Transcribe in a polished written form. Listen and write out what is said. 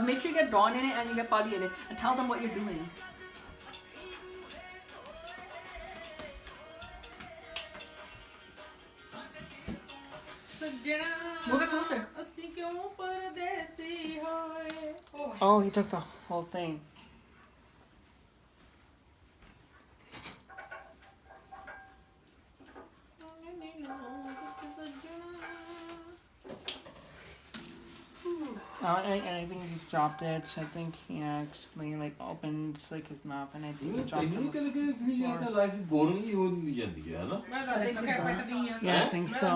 Make sure you get Dawn in it and you get Polly in it, and tell them what you're doing. Move it closer. Oh, he took the whole thing. I think he dropped it. I think he actually like opened like his mouth, and I think he dropped it. boring ਹੀ ਹੁੰਦੀ ਜਾਂਦੀ ਹੈ ਨਾ Yeah, I think so.